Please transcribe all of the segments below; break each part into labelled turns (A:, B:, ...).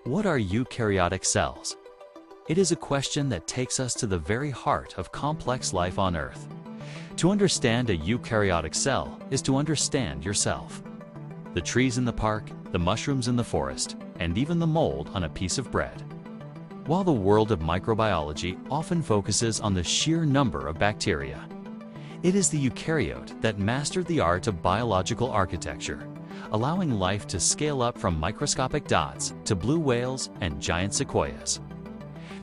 A: What are eukaryotic cells? It is a question that takes us to the very heart of complex life on Earth. To understand a eukaryotic cell is to understand yourself. The trees in the park, the mushrooms in the forest, and even the mold on a piece of bread. While the world of microbiology often focuses on the sheer number of bacteria, it is the eukaryote that mastered the art of biological architecture, allowing life to scale up from microscopic dots to blue whales and giant sequoias.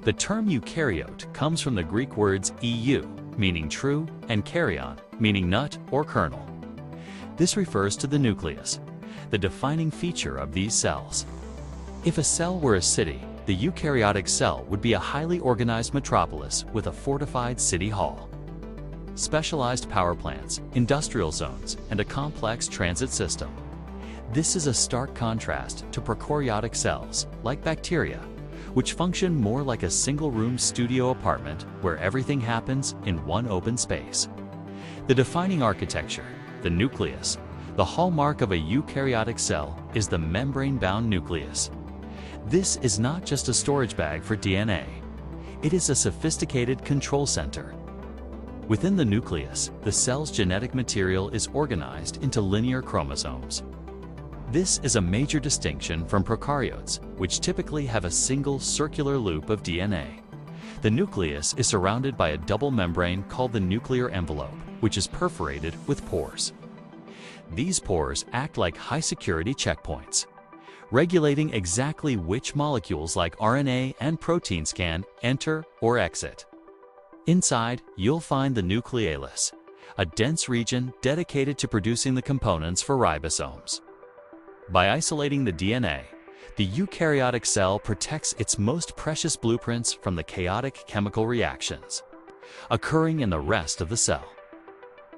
A: The term eukaryote comes from the Greek words eu, meaning true, and karyon, meaning nut or kernel. This refers to the nucleus, the defining feature of these cells. If a cell were a city, the eukaryotic cell would be a highly organized metropolis with a fortified city hall, specialized power plants, industrial zones, and a complex transit system. This is a stark contrast to prokaryotic cells, like bacteria, which function more like a single-room studio apartment where everything happens in one open space. The defining architecture, the nucleus, the hallmark of a eukaryotic cell, is the membrane-bound nucleus. This is not just a storage bag for DNA. It is a sophisticated control center. Within the nucleus, the cell's genetic material is organized into linear chromosomes. This is a major distinction from prokaryotes, which typically have a single circular loop of DNA. The nucleus is surrounded by a double membrane called the nuclear envelope, which is perforated with pores. These pores act like high-security checkpoints, regulating exactly which molecules like RNA and proteins can enter or exit. Inside, you'll find the nucleolus, a dense region dedicated to producing the components for ribosomes. By isolating the DNA, the eukaryotic cell protects its most precious blueprints from the chaotic chemical reactions occurring in the rest of the cell.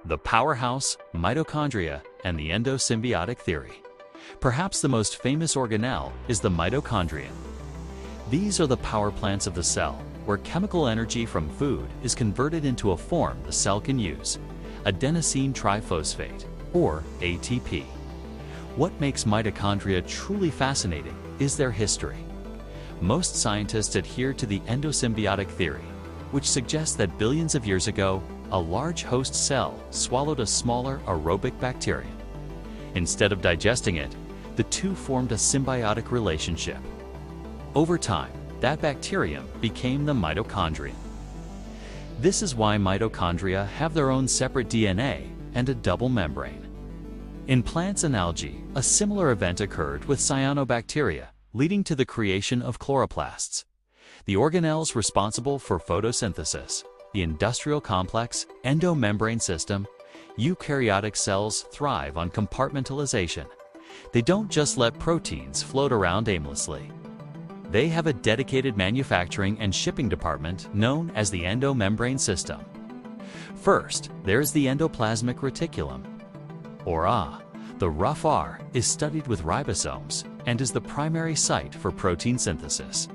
A: The powerhouse, mitochondria, and the endosymbiotic theory. Perhaps the most famous organelle is the mitochondrion. These are the power plants of the cell, where chemical energy from food is converted into a form the cell can use, adenosine triphosphate, or ATP. What makes mitochondria truly fascinating is their history. Most scientists adhere to the endosymbiotic theory, which suggests that billions of years ago, a large host cell swallowed a smaller aerobic bacterium. Instead of digesting it, the two formed a symbiotic relationship. Over time, that bacterium became the mitochondrion. This is why mitochondria have their own separate DNA and a double membrane. In plants and algae, a similar event occurred with cyanobacteria, leading to the creation of chloroplasts, the organelles responsible for photosynthesis. The industrial complex, endomembrane system, eukaryotic cells thrive on compartmentalization. They don't just let proteins float around aimlessly. They have a dedicated manufacturing and shipping department known as the Endomembrane System. First, there's the endoplasmic reticulum, or the rough R is studied with ribosomes and is the primary site for protein synthesis.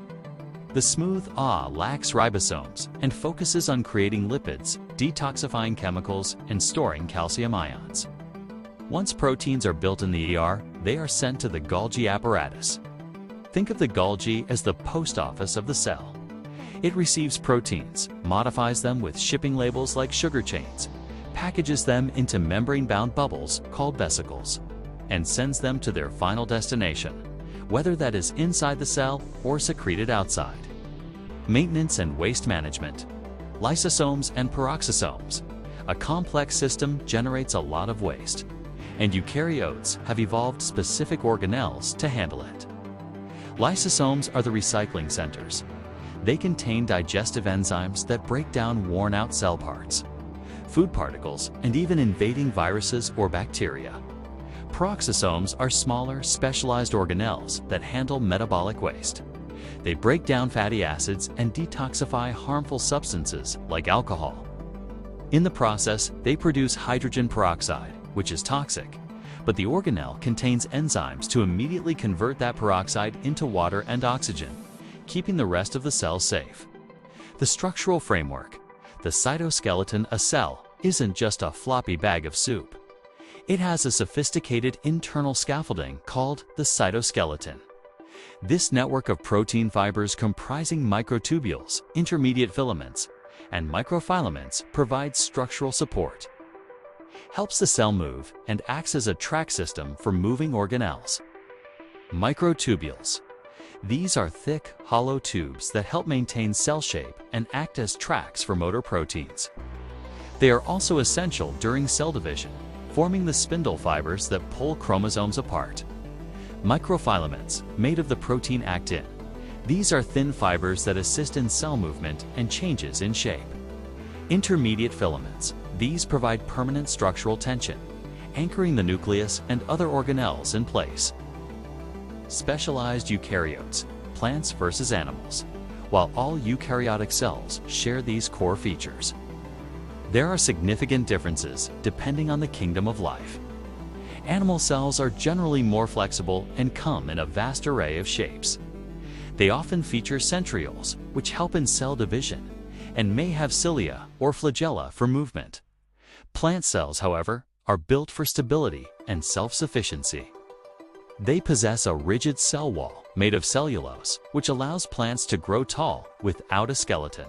A: The smooth lacks ribosomes and focuses on creating lipids, detoxifying chemicals, and storing calcium ions. Once proteins are built in the ER, they are sent to the Golgi apparatus. Think of the Golgi as the post office of the cell. It receives proteins, modifies them with shipping labels like sugar chains, packages them into membrane-bound bubbles called vesicles, and sends them to their final destination, whether that is inside the cell or secreted outside. Maintenance and waste management. Lysosomes and peroxisomes. A complex system generates a lot of waste, and eukaryotes have evolved specific organelles to handle it. Lysosomes are the recycling centers. They contain digestive enzymes that break down worn-out cell parts, food particles, and even invading viruses or bacteria. Peroxisomes are smaller, specialized organelles that handle metabolic waste. They break down fatty acids and detoxify harmful substances like alcohol. In the process, they produce hydrogen peroxide, which is toxic, but the organelle contains enzymes to immediately convert that peroxide into water and oxygen, keeping the rest of the cell safe. The structural framework. The cytoskeleton, a cell, isn't just a floppy bag of soup. It has a sophisticated internal scaffolding called the cytoskeleton. This network of protein fibers comprising microtubules, intermediate filaments, and microfilaments provides structural support, helps the cell move, and acts as a track system for moving organelles. Microtubules. These are thick, hollow tubes that help maintain cell shape and act as tracks for motor proteins. They are also essential during cell division, forming the spindle fibers that pull chromosomes apart. Microfilaments, made of the protein actin. These are thin fibers that assist in cell movement and changes in shape. Intermediate filaments. These provide permanent structural tension, anchoring the nucleus and other organelles in place. Specialized eukaryotes, plants versus animals. While all eukaryotic cells share these core features, there are significant differences depending on the kingdom of life. Animal cells are generally more flexible and come in a vast array of shapes. They often feature centrioles, which help in cell division, and may have cilia or flagella for movement. Plant cells, however, are built for stability and self-sufficiency. They possess a rigid cell wall made of cellulose, which allows plants to grow tall without a skeleton.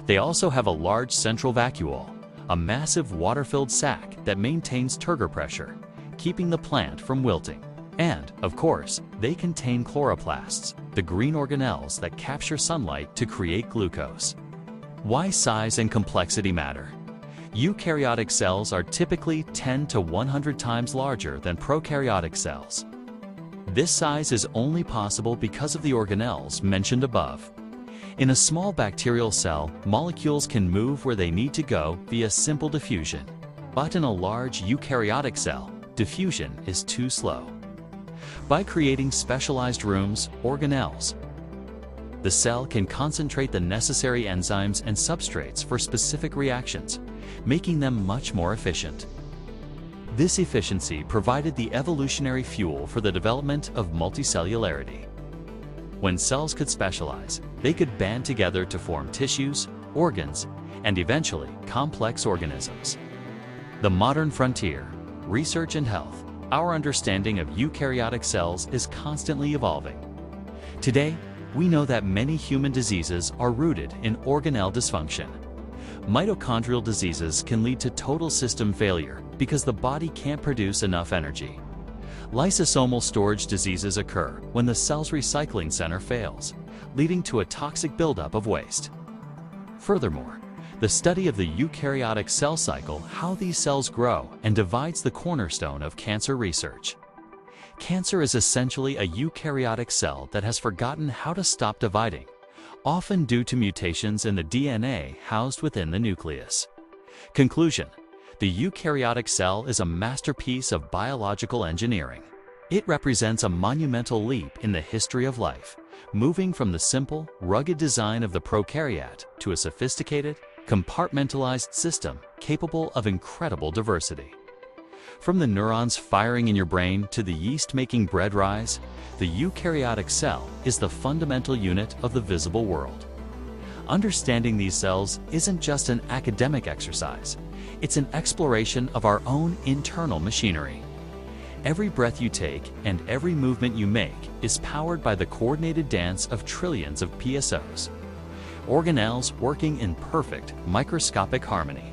A: They also have a large central vacuole, a massive water-filled sac that maintains turgor pressure, keeping the plant from wilting. And, of course, they contain chloroplasts, the green organelles that capture sunlight to create glucose. Why size and complexity matter? Eukaryotic cells are typically 10 to 100 times larger than prokaryotic cells. This size is only possible because of the organelles mentioned above. In a small bacterial cell, molecules can move where they need to go via simple diffusion. But in a large eukaryotic cell, diffusion is too slow. By creating specialized rooms, organelles, the cell can concentrate the necessary enzymes and substrates for specific reactions, making them much more efficient. This efficiency provided the evolutionary fuel for the development of multicellularity. When cells could specialize, they could band together to form tissues, organs, and eventually complex organisms. The modern frontier, research and health, our understanding of eukaryotic cells is constantly evolving. Today, we know that many human diseases are rooted in organelle dysfunction. Mitochondrial diseases can lead to total system failure because the body can't produce enough energy. Lysosomal storage diseases occur when the cell's recycling center fails, leading to a toxic buildup of waste. Furthermore, the study of the eukaryotic cell cycle, how these cells grow, and divides the cornerstone of cancer research. Cancer is essentially a eukaryotic cell that has forgotten how to stop dividing, often due to mutations in the DNA housed within the nucleus. Conclusion: the eukaryotic cell is a masterpiece of biological engineering. It represents a monumental leap in the history of life, moving from the simple, rugged design of the prokaryote to a sophisticated, compartmentalized system capable of incredible diversity. From the neurons firing in your brain to the yeast making bread rise, the eukaryotic cell is the fundamental unit of the visible world. Understanding these cells isn't just an academic exercise, it's an exploration of our own internal machinery. Every breath you take and every movement you make is powered by the coordinated dance of trillions of PSOs, organelles working in perfect microscopic harmony.